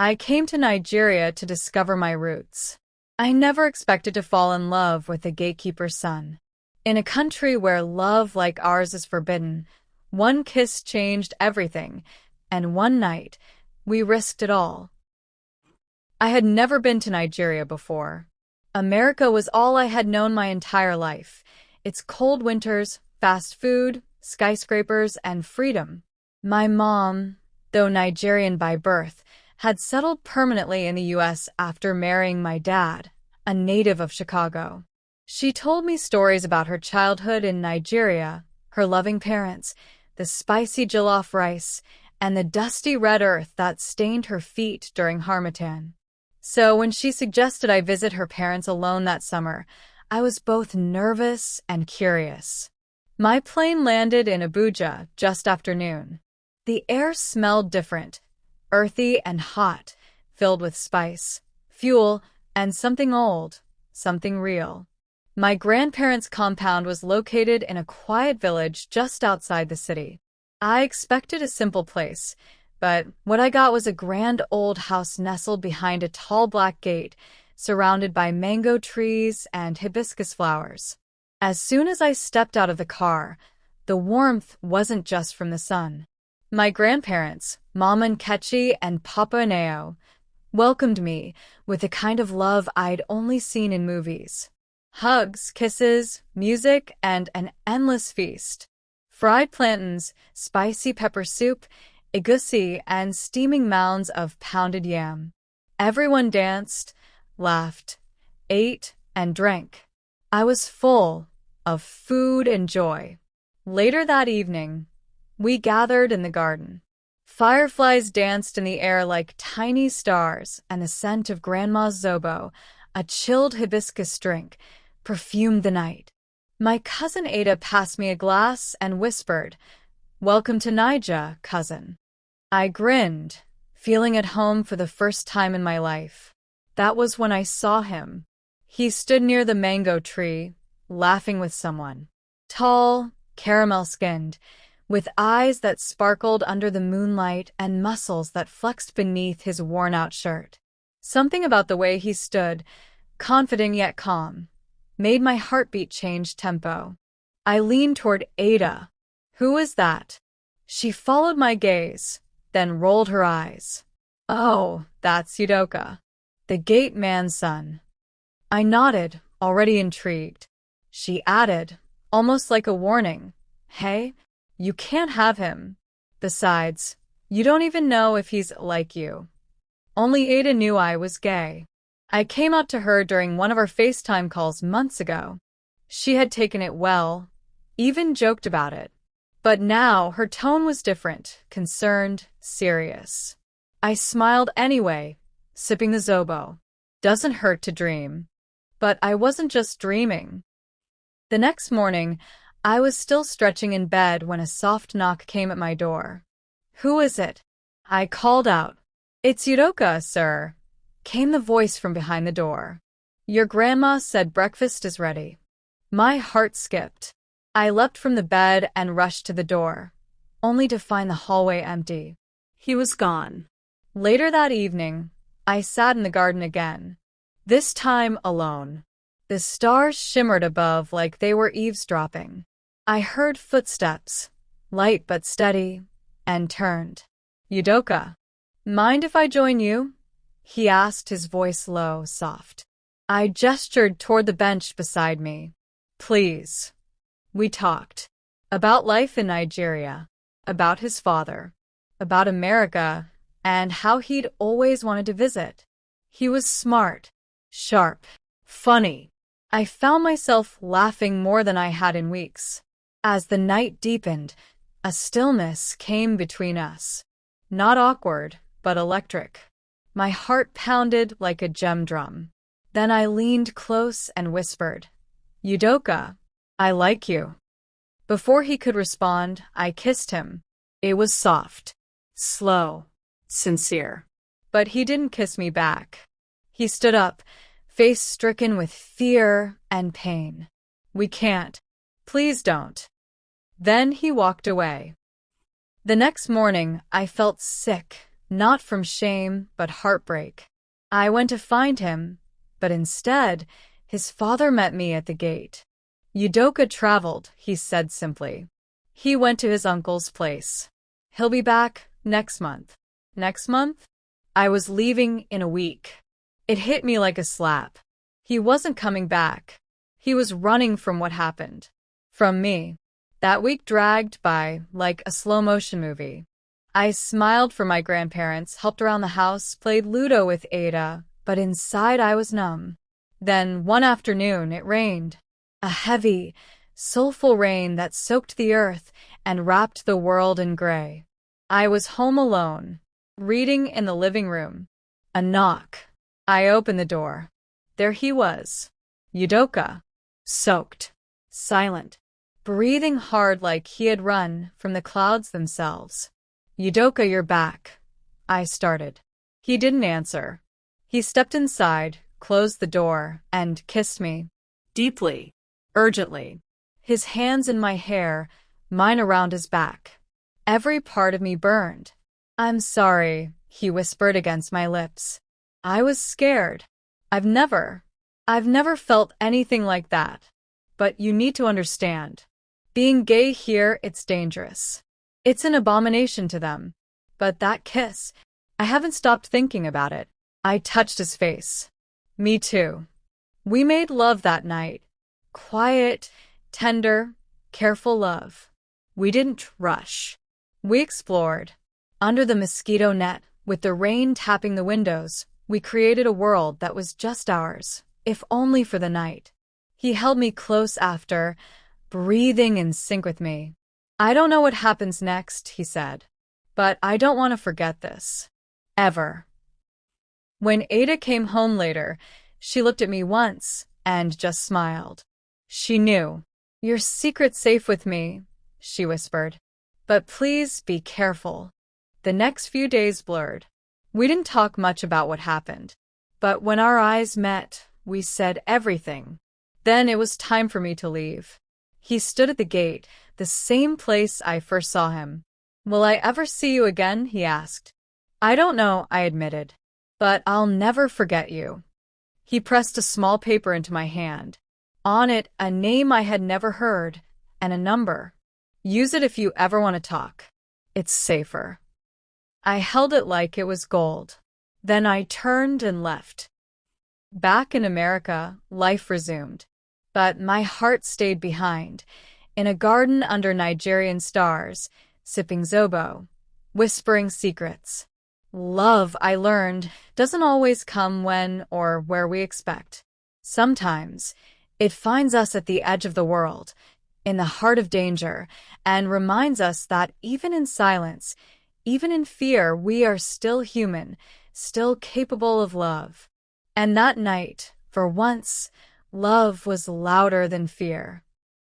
I came to Nigeria to discover my roots. I never expected to fall in love with a gatekeeper's son. In a country where love like ours is forbidden, one kiss changed everything, and one night, we risked it all. I had never been to Nigeria before. America was all I had known my entire life. Its cold winters, fast food, skyscrapers, and freedom. My mom, though Nigerian by birth, had settled permanently in the U.S. after marrying my dad, a native of Chicago. She told me stories about her childhood in Nigeria, her loving parents, the spicy jollof rice, and the dusty red earth that stained her feet during Harmattan. So when she suggested I visit her parents alone that summer, I was both nervous and curious. My plane landed in Abuja just after noon. The air smelled different, earthy and hot, filled with spice, fuel, and something old, something real. My grandparents' compound was located in a quiet village just outside the city. I expected a simple place, but what I got was a grand old house nestled behind a tall black gate, surrounded by mango trees and hibiscus flowers. As soon as I stepped out of the car, the warmth wasn't just from the sun. My grandparents, Mama Nkechi and Papa Neo, welcomed me with the kind of love I'd only seen in movies. Hugs, kisses, music, and an endless feast. Fried plantains, spicy pepper soup, egusi, and steaming mounds of pounded yam. Everyone danced, laughed, ate, and drank. I was full of food and joy. Later that evening, we gathered in the garden. Fireflies danced in the air like tiny stars, and the scent of Grandma's zobo, a chilled hibiscus drink, perfumed the night. My cousin Ada passed me a glass and whispered, "Welcome to Niger, cousin." I grinned, feeling at home for the first time in my life. That was when I saw him. He stood near the mango tree, laughing with someone. Tall, caramel-skinned, with eyes that sparkled under the moonlight and muscles that flexed beneath his worn-out shirt. Something about the way he stood, confident yet calm, made my heartbeat change tempo. I leaned toward Ada. "Who is that?" She followed my gaze, then rolled her eyes. "Oh, that's Udoka, the gate man's son." I nodded, already intrigued. She added, almost like a warning, "Hey, you can't have him. Besides, you don't even know if he's like you." Only Ada knew I was gay. I came out to her during one of our FaceTime calls months ago. She had taken it well, even joked about it. But now her tone was different, concerned, serious. I smiled anyway, sipping the zobo. Doesn't hurt to dream. But I wasn't just dreaming. The next morning, I was still stretching in bed when a soft knock came at my door. "Who is it?" I called out. "It's Udoka, sir," came the voice from behind the door. "Your grandma said breakfast is ready." My heart skipped. I leapt from the bed and rushed to the door, only to find the hallway empty. He was gone. Later that evening, I sat in the garden again, this time alone. The stars shimmered above like they were eavesdropping. I heard footsteps, light but steady, and turned. "Udoka, mind if I join you?" he asked, his voice low, soft. I gestured toward the bench beside me. "Please." We talked. About life in Nigeria, about his father, about America, and how he'd always wanted to visit. He was smart, sharp, funny. I found myself laughing more than I had in weeks. As the night deepened, a stillness came between us. Not awkward, but electric. My heart pounded like a gem drum. Then I leaned close and whispered, "Udoka, I like you." Before he could respond, I kissed him. It was soft, slow, sincere. But he didn't kiss me back. He stood up, face stricken with fear and pain. "We can't. Please don't." Then he walked away. The next morning, I felt sick, Not from shame, but heartbreak. I went to find him, but instead, his father met me at the gate. Udoka traveled, he said simply. He went to his uncle's place. He'll be back next month. Next month? I was leaving in a week. It hit me like a slap. He wasn't coming back. He was running from what happened. From me. That week dragged by like a slow-motion movie. I smiled for my grandparents, helped around the house, played Ludo with Ada, but inside I was numb. Then, one afternoon, it rained. A heavy, soulful rain that soaked the earth and wrapped the world in gray. I was home alone, reading in the living room. A knock. I opened the door. There he was. Udoka. Soaked. Silent. Breathing hard like he had run from the clouds themselves. Udoka, you're back. I started. He didn't answer. He stepped inside, closed the door, and kissed me. Deeply. Urgently. His hands in my hair, mine around his back. Every part of me burned. I'm sorry, he whispered against my lips. I was scared. I've never felt anything like that. But you need to understand. Being gay here, it's dangerous. It's an abomination to them. But that kiss, I haven't stopped thinking about it. I touched his face. Me too. We made love that night. Quiet, tender, careful love. We didn't rush. We explored. Under the mosquito net, with the rain tapping the windows, we created a world that was just ours, if only for the night. He held me close after, breathing in sync with me. I don't know what happens next, he said, but I don't want to forget this. Ever. When Ada came home later, she looked at me once and just smiled. She knew. Your secret's safe with me, she whispered. But please be careful. The next few days blurred. We didn't talk much about what happened. But when our eyes met, we said everything. Then it was time for me to leave. He stood at the gate, the same place I first saw him. Will I ever see you again? He asked. I don't know, I admitted. But I'll never forget you. He pressed a small paper into my hand. On it, a name I had never heard, and a number. Use it if you ever want to talk. It's safer. I held it like it was gold. Then I turned and left. Back in America, life resumed. But my heart stayed behind, in a garden under Nigerian stars, sipping zobo, whispering secrets. Love, I learned, doesn't always come when or where we expect. Sometimes, it finds us at the edge of the world, in the heart of danger, and reminds us that even in silence, even in fear, we are still human, still capable of love. And that night, for once, love was louder than fear.